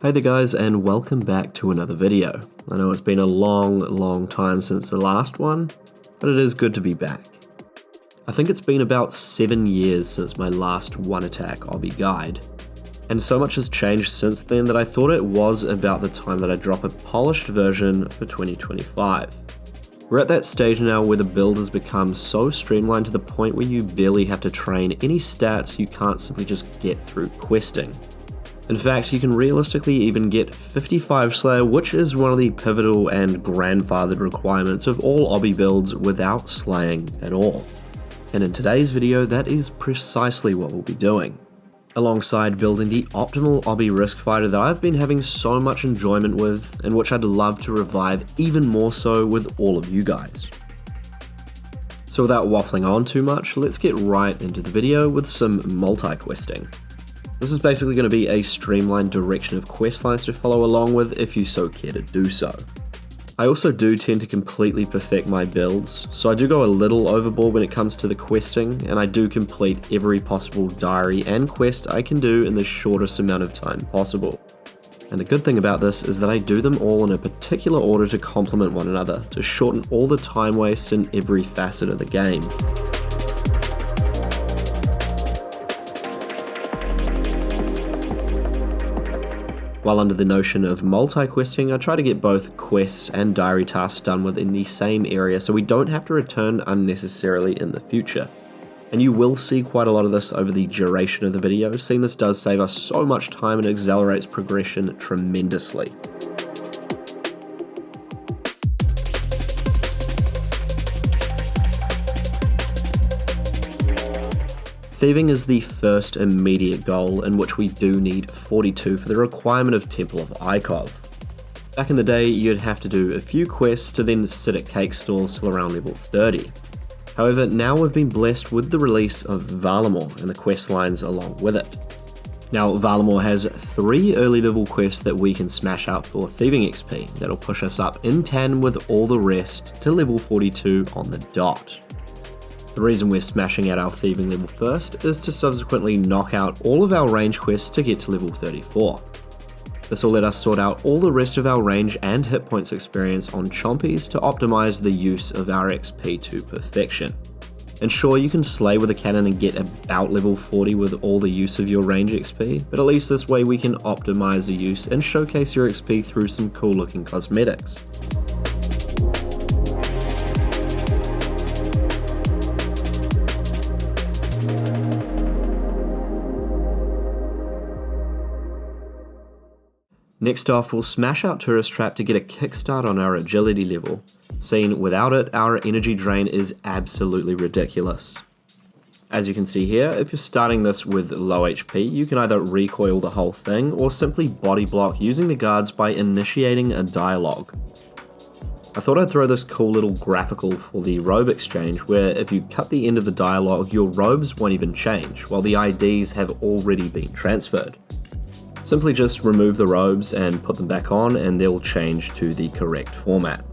Hey there guys, and welcome back to another video. I know it's been a long time since the last one, but it is good to be back. I think it's been about 7 years since my last one attack Obby guide, and so much has changed since then that I thought it was about the time that I drop a polished version for 2025. We're at that stage now where the build has become so streamlined to the point where you barely have to train any stats you can't simply just get through questing. In fact, you can realistically even get 55 Slayer, which is one of the pivotal and grandfathered requirements of all Obby builds without slaying at all. And in today's video, that is precisely what we'll be doing, alongside building the optimal Obby risk fighter that I've been having so much enjoyment with, and which I'd love to revive even more so with all of you guys. So without waffling on too much, let's get right into the video with some multi-questing. This is basically going to be a streamlined direction of questlines to follow along with if you so care to do so. I also do tend to completely perfect my builds, so I do go a little overboard when it comes to the questing, and I do complete every possible diary and quest I can do in the shortest amount of time possible. And the good thing about this is that I do them all in a particular order to complement one another, to shorten all the time waste in every facet of the game. While under the notion of multi-questing, I try to get both quests and diary tasks done within the same area so we don't have to return unnecessarily in the future. And you will see quite a lot of this over the duration of the video, seeing this does save us so much time and accelerates progression tremendously. Thieving is the first immediate goal, in which we do need 42 for the requirement of Temple of Ikov. Back in the day, you'd have to do a few quests to then sit at cake stalls till around level 30. However, now we've been blessed with the release of Valamore and the quest lines along with it. Now, Valamore has 3 early level quests that we can smash out for Thieving XP that'll push us up in tandem with all the rest to level 42 on the dot. The reason we're smashing out our Thieving level first is to subsequently knock out all of our range quests to get to level 34. This will let us sort out all the rest of our range and hit points experience on Chompies to optimize the use of our XP to perfection. And sure, you can slay with a cannon and get about level 40 with all the use of your range XP, but at least this way we can optimize the use and showcase your XP through some cool looking cosmetics. Next off, we'll smash out Tourist Trap to get a kickstart on our agility level. Seen without it, our energy drain is absolutely ridiculous. As you can see here, if you're starting this with low HP, you can either recoil the whole thing or simply body block using the guards by initiating a dialogue. I thought I'd throw this cool little graphical for the robe exchange, where if you cut the end of the dialogue, your robes won't even change, while the IDs have already been transferred. Simply just remove the robes and put them back on and they'll change to the correct format.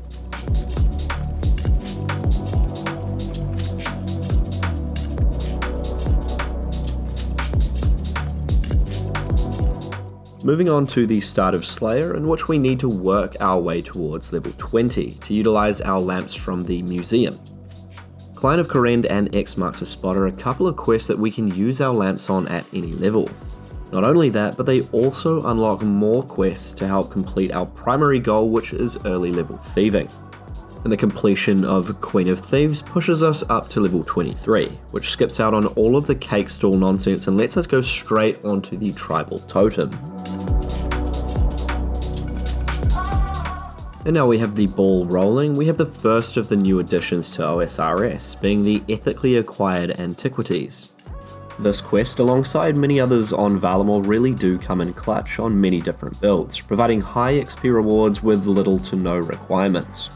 Moving on to the start of Slayer, in which we need to work our way towards level 20 to utilize our lamps from the museum. Client of Korend and X marks a spot are a couple of quests that we can use our lamps on at any level. Not only that, but they also unlock more quests to help complete our primary goal, which is early level Thieving. And the completion of Queen of Thieves pushes us up to level 23, which skips out on all of the cake stall nonsense and lets us go straight onto the tribal totem. And now we have the ball rolling. We have the first of the new additions to OSRS, being the ethically acquired antiquities. This quest, alongside many others on Valamore, really do come in clutch on many different builds, providing high XP rewards with little to no requirements.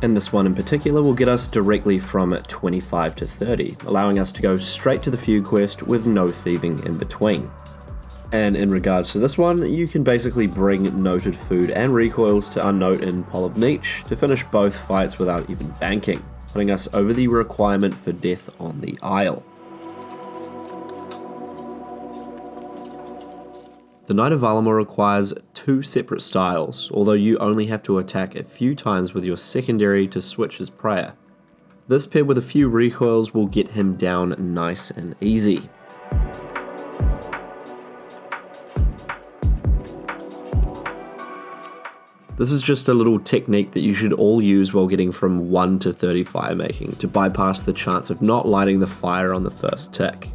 And this one in particular will get us directly from 25 to 30, allowing us to go straight to the feud quest with no thieving in between. And in regards to this one, you can basically bring noted food and recoils to unnote in Pol of Niche to finish both fights without even banking, putting us over the requirement for death on the Isle. The Knight of Valamore requires 2 separate styles, although you only have to attack a few times with your secondary to switch his prayer. This paired with a few recoils will get him down nice and easy. This is just a little technique that you should all use while getting from 1 to 30 fire making to bypass the chance of not lighting the fire on the first tick.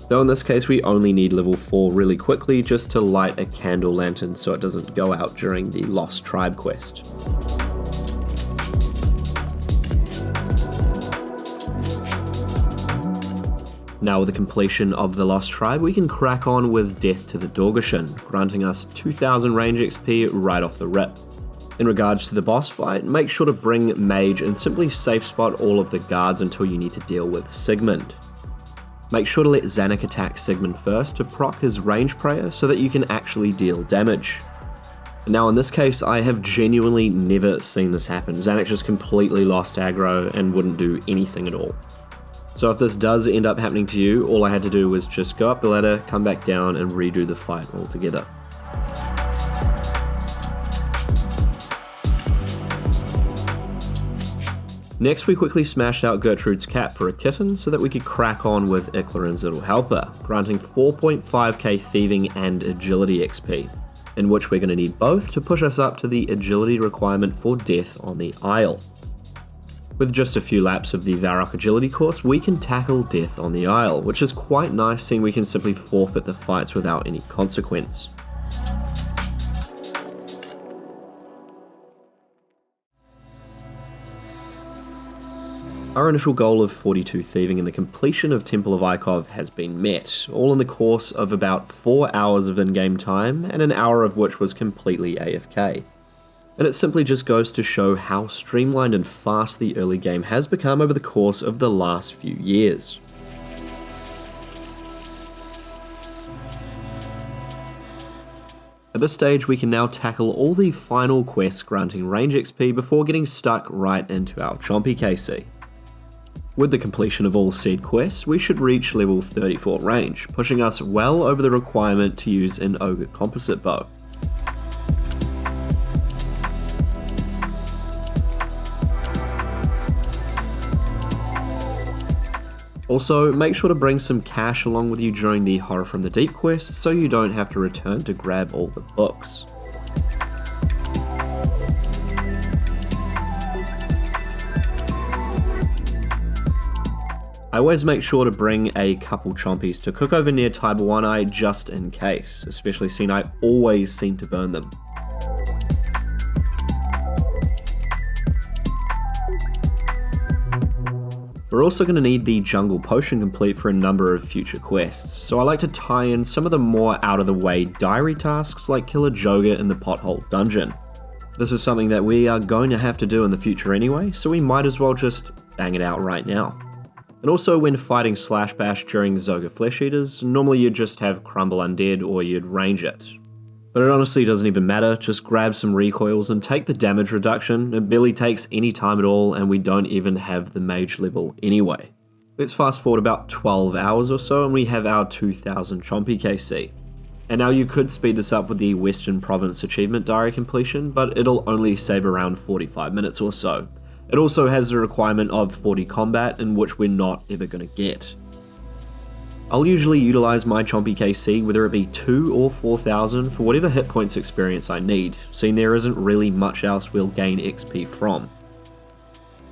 Though in this case we only need level 4 really quickly just to light a candle lantern so it doesn't go out during the Lost Tribe quest. Now with the completion of the Lost Tribe we can crack on with Death to the Dorgashin, granting us 2000 range XP right off the rip. In regards to the boss fight, make sure to bring Mage and simply safe spot all of the guards until you need to deal with Sigmund. Make sure to let Zanuck attack Sigmund first to proc his range prayer so that you can actually deal damage. Now in this case, I have genuinely never seen this happen. Zanuck just completely lost aggro and wouldn't do anything at all. So if this does end up happening to you, all I had to do was just go up the ladder, come back down and redo the fight altogether. Next we quickly smashed out Gertrude's cap for a kitten so that we could crack on with Iclarin's little helper, granting 4.5k thieving and agility XP, in which we're going to need both to push us up to the agility requirement for Death on the Isle. With just a few laps of the Varrock agility course, we can tackle Death on the Isle, which is quite nice seeing we can simply forfeit the fights without any consequence. Our initial goal of 42 thieving and the completion of Temple of Ikov has been met, all in the course of about 4 hours of in-game time, and an hour of which was completely AFK. And it simply just goes to show how streamlined and fast the early game has become over the course of the last few years. At this stage we can now tackle all the final quests granting range XP before getting stuck right into our Chompy KC. With the completion of all said quests, we should reach level 34 range, pushing us well over the requirement to use an Ogre composite bow. Also, make sure to bring some cash along with you during the Horror from the Deep quest so you don't have to return to grab all the books. I always make sure to bring a couple chompies to cook over near Taibawanai just in case, especially seeing I always seem to burn them. We're also going to need the Jungle Potion complete for a number of future quests, so I like to tie in some of the more out of the way diary tasks like kill a Joga in the Pothole Dungeon. This is something that we are going to have to do in the future anyway, so we might as well just bang it out right now. And also when fighting Slash Bash during Zoga Flesh Eaters, normally you'd just have Crumble Undead or you'd range it. But it honestly doesn't even matter, just grab some recoils and take the damage reduction. It barely takes any time at all and we don't even have the mage level anyway. Let's fast forward about 12 hours or so and we have our 2000 Chompy KC. And now you could speed this up with the Western Province Achievement Diary completion, but it'll only save around 45 minutes or so. It also has the requirement of 40 combat, in which we're not ever going to get. I'll usually utilize my Chompy KC, whether it be 2 or 4000, for whatever hit points experience I need, seeing there isn't really much else we'll gain XP from.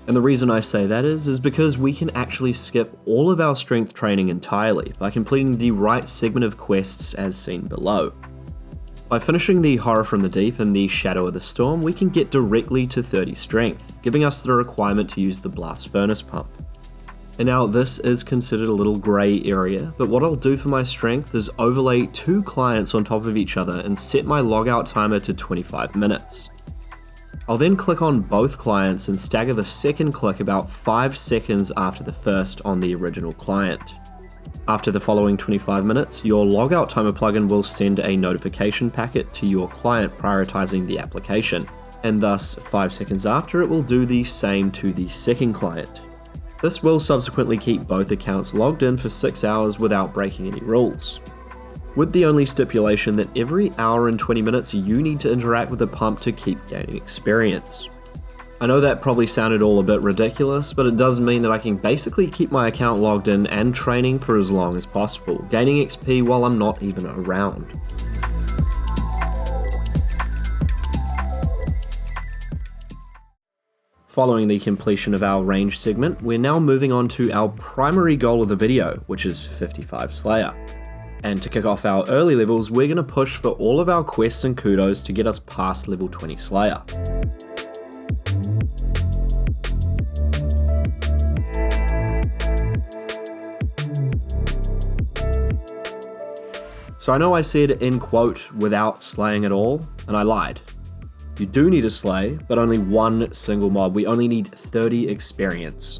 And the reason I say that is because we can actually skip all of our strength training entirely by completing the right segment of quests as seen below. By finishing the Horror from the Deep and the Shadow of the Storm, we can get directly to 30 strength, giving us the requirement to use the Blast Furnace Pump. And now this is considered a little grey area, but what I'll do for my strength is overlay 2 clients on top of each other and set my logout timer to 25 minutes. I'll then click on both clients and stagger the second click about 5 seconds after the first on the original client. After the following 25 minutes, your logout timer plugin will send a notification packet to your client prioritizing the application, and thus 5 seconds after it will do the same to the second client. This will subsequently keep both accounts logged in for 6 hours without breaking any rules. with the only stipulation that every hour and 20 minutes you need to interact with the pump to keep gaining experience. I know that probably sounded all a bit ridiculous, but it does mean that I can basically keep my account logged in and training for as long as possible, gaining XP while I'm not even around. Following the completion of our range segment, we're now moving on to our primary goal of the video, which is 55 Slayer. And to kick off our early levels, we're going to push for all of our quests and kudos to get us past level 20 Slayer. So I know I said in quote, without slaying at all, and I lied. You do need to slay, but only one single mob. We only need 30 experience.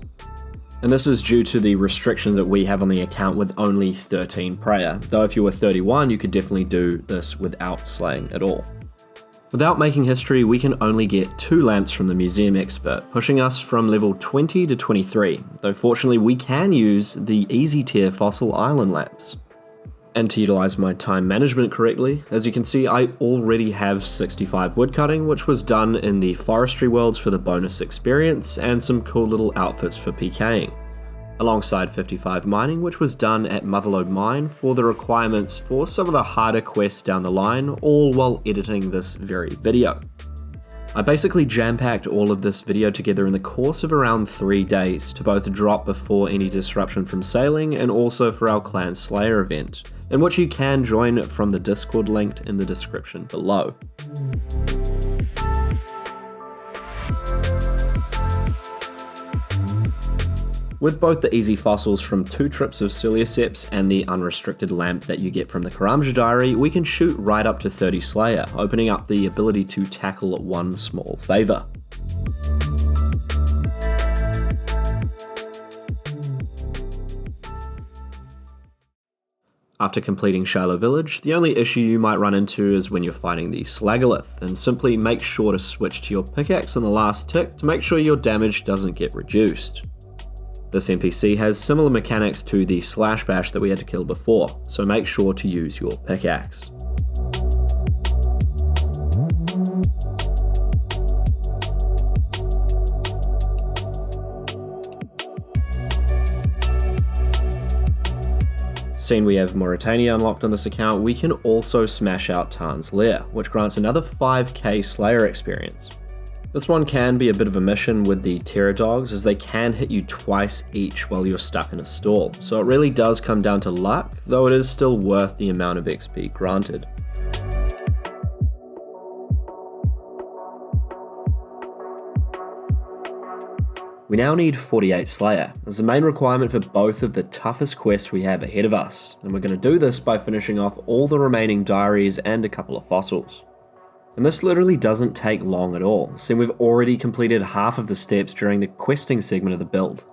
And this is due to the restrictions that we have on the account with only 13 prayer, though if you were 31 you could definitely do this without slaying at all. Without making history, we can only get 2 lamps from the museum expert, pushing us from level 20 to 23, though fortunately we can use the easy tier fossil island lamps. And to utilize my time management correctly, as you can see I already have 65 woodcutting, which was done in the forestry worlds for the bonus experience and some cool little outfits for PKing. Alongside 55 mining, which was done at Motherlode Mine for the requirements for some of the harder quests down the line, all while editing this very video. I basically jam-packed all of this video together in the course of around 3 days to both drop before any disruption from sailing and also for our Clan Slayer event, in which you can join from the Discord linked in the description below. With both the easy fossils from 2 trips of Celioseps and the unrestricted lamp that you get from the Karamja Diary, we can shoot right up to 30 Slayer, opening up the ability to tackle one small favour. After completing Shiloh Village, the only issue you might run into is when you're fighting the Slagolith, and simply make sure to switch to your pickaxe on the last tick to make sure your damage doesn't get reduced. This NPC has similar mechanics to the Slash Bash that we had to kill before, so make sure to use your pickaxe. Seeing we have Mauritania unlocked on this account, we can also smash out Tarn's Lair, which grants another 5k Slayer experience. This one can be a bit of a mission with the Terror Dogs, as they can hit you twice each while you're stuck in a stall, so it really does come down to luck, though it is still worth the amount of XP granted. We now need 48 Slayer, as the main requirement for both of the toughest quests we have ahead of us, and we're going to do this by finishing off all the remaining diaries and a couple of fossils. And this literally doesn't take long at all, seeing we've already completed half of the steps during the questing segment of the build.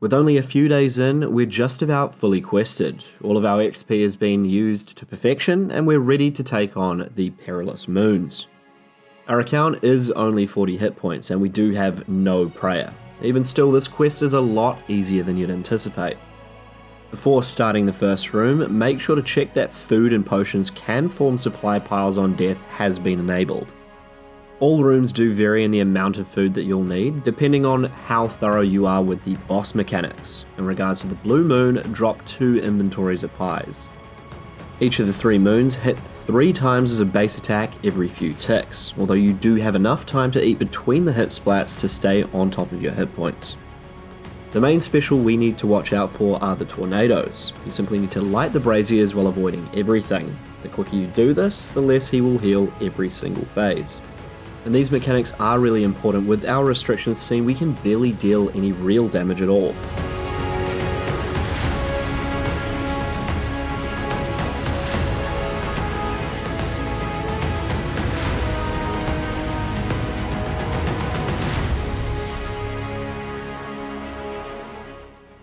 With only a few days in, we're just about fully quested. All of our XP has been used to perfection, and we're ready to take on the Perilous Moons. Our account is only 40 hit points, and we do have no prayer. Even still, this quest is a lot easier than you'd anticipate. Before starting the first room, make sure to check that food and potions can form supply piles on death has been enabled. All rooms do vary in the amount of food that you'll need, depending on how thorough you are with the boss mechanics. In regards to the Blue Moon, drop 2 inventories of pies. Each of the 3 moons hit 3 times as a base attack every few ticks, although you do have enough time to eat between the hit splats to stay on top of your hit points. The main special we need to watch out for are the tornadoes. You simply need to light the braziers while avoiding everything. The quicker you do this, the less he will heal every single phase. And these mechanics are really important. With our restrictions seen, we can barely deal any real damage at all.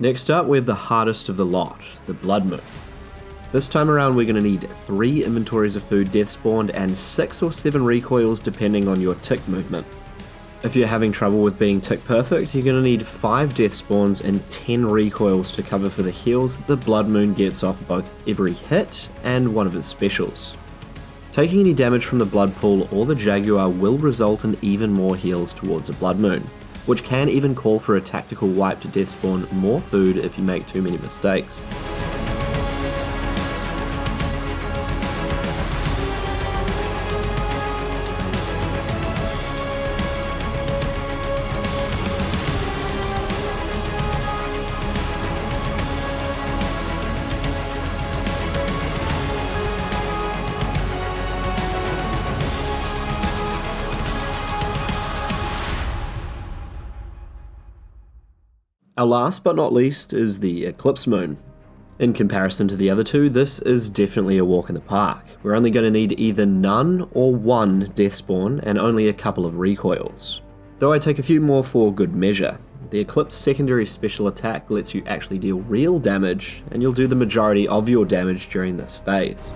Next up, we have the hardest of the lot, the Blood Moon. This time around we're going to need 3 inventories of food death spawned and 6 or 7 recoils depending on your tick movement. If you're having trouble with being tick perfect, you're going to need 5 death spawns and 10 recoils to cover for the heals that the Blood Moon gets off both every hit and one of its specials. Taking any damage from the Blood Pool or the Jaguar will result in even more heals towards a Blood Moon, which can even call for a tactical wipe to death spawn more food if you make too many mistakes. Our last but not least is the Eclipse Moon. In comparison to the other two, this is definitely a walk in the park. We're only going to need either none or 1 death spawn and only a couple of recoils. Though I take a few more for good measure. The Eclipse secondary special attack lets you actually deal real damage, and you'll do the majority of your damage during this phase.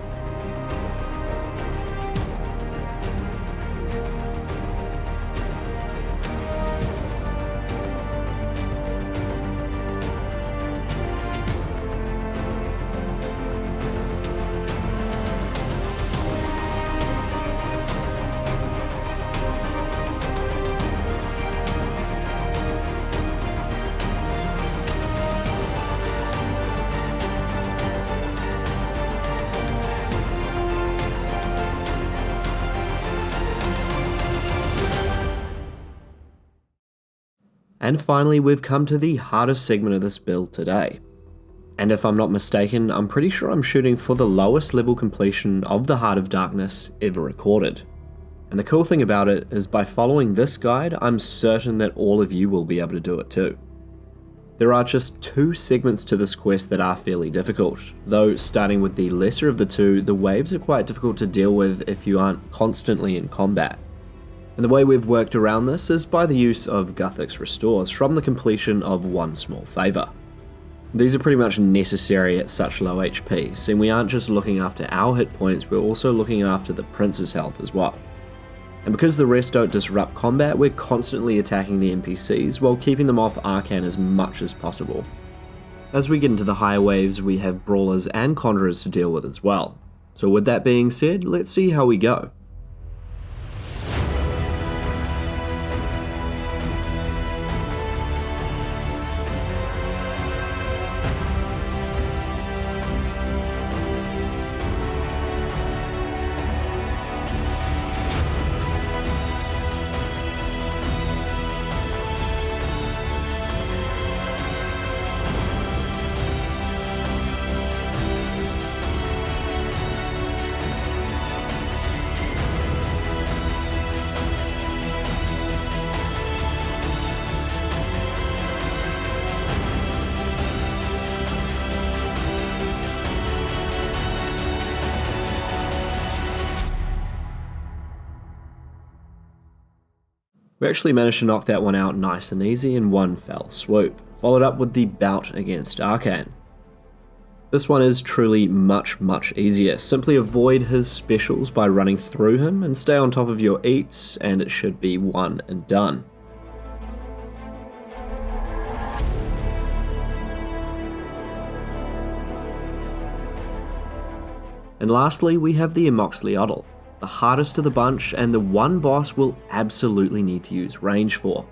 And finally, we've come to the hardest segment of this build today. And if I'm not mistaken, I'm pretty sure I'm shooting for the lowest level completion of the Heart of Darkness ever recorded. And the cool thing about it is by following this guide, I'm certain that all of you will be able to do it too. There are just 2 segments to this quest that are fairly difficult, though starting with the lesser of the 2, the waves are quite difficult to deal with if you aren't constantly in combat. And the way we've worked around this is by the use of Guthix Restores from the completion of one small favour. These are pretty much necessary at such low HP, so we aren't just looking after our hit points, we're also looking after the Prince's health as well. And because the rest don't disrupt combat, we're constantly attacking the NPCs while keeping them off Arcan as much as possible. As we get into the higher waves, we have Brawlers and Conjurers to deal with as well. So with that being said, let's see how we go. We actually managed to knock that one out nice and easy in one fell swoop, followed up with the bout against Arcan. This one is truly much easier. Simply avoid his specials by running through him and stay on top of your eats, and it should be one and done. And lastly, we have the MaulerOSRS, the hardest of the bunch and the one boss we'll absolutely need to use range for.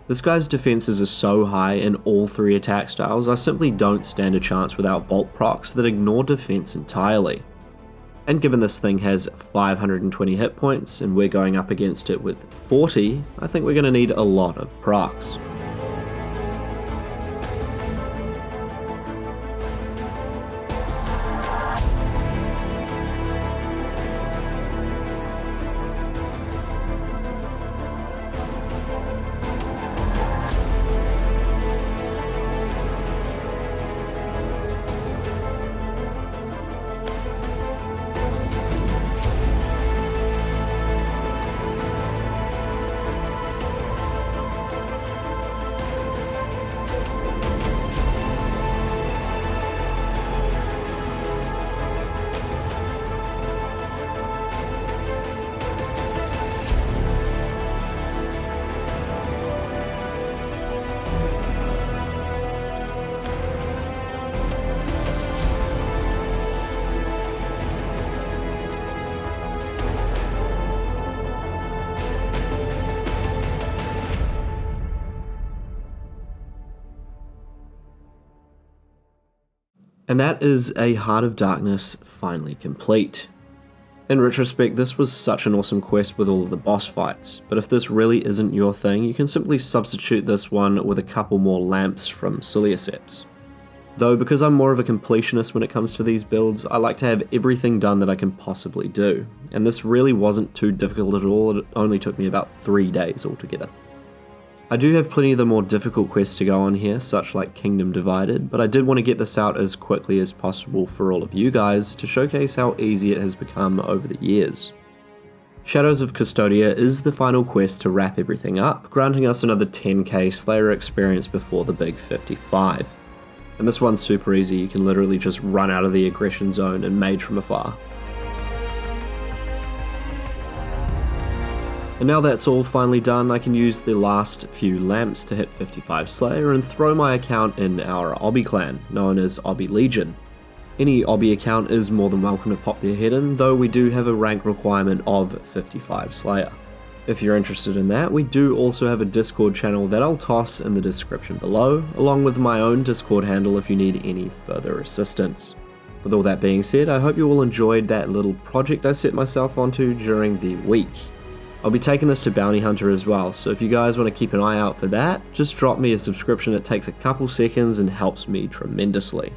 This guy's defenses are so high in all 3 attack styles, I simply don't stand a chance without bolt procs that ignore defense entirely. And given this thing has 520 hit points and we're going up against it with 40, I think we're going to need a lot of procs. And that is a Heart of Darkness finally complete. In retrospect, this was such an awesome quest with all of the boss fights, but if this really isn't your thing, you can simply substitute this one with a couple more lamps from Cilioseps. Though because I'm more of a completionist when it comes to these builds, I like to have everything done that I can possibly do, and this really wasn't too difficult at all. It only took me about 3 days altogether. I do have plenty of the more difficult quests to go on here, such like Kingdom Divided, but I did want to get this out as quickly as possible for all of you guys to showcase how easy it has become over the years. Shadows of Custodia is the final quest to wrap everything up, granting us another 10k Slayer experience before the big 55. And this one's super easy, you can literally just run out of the aggression zone and mage from afar. And now that's all finally done, I can use the last few lamps to hit 55 Slayer and throw my account in our Obby clan, known as Obby Legion. Any Obby account is more than welcome to pop their head in, though we do have a rank requirement of 55 Slayer. If you're interested in that, we do also have a Discord channel that I'll toss in the description below, along with my own Discord handle if you need any further assistance. With all that being said, I hope you all enjoyed that little project I set myself onto during the week. I'll be taking this to Bounty Hunter as well, so if you guys want to keep an eye out for that, just drop me a subscription. It takes a couple seconds and helps me tremendously.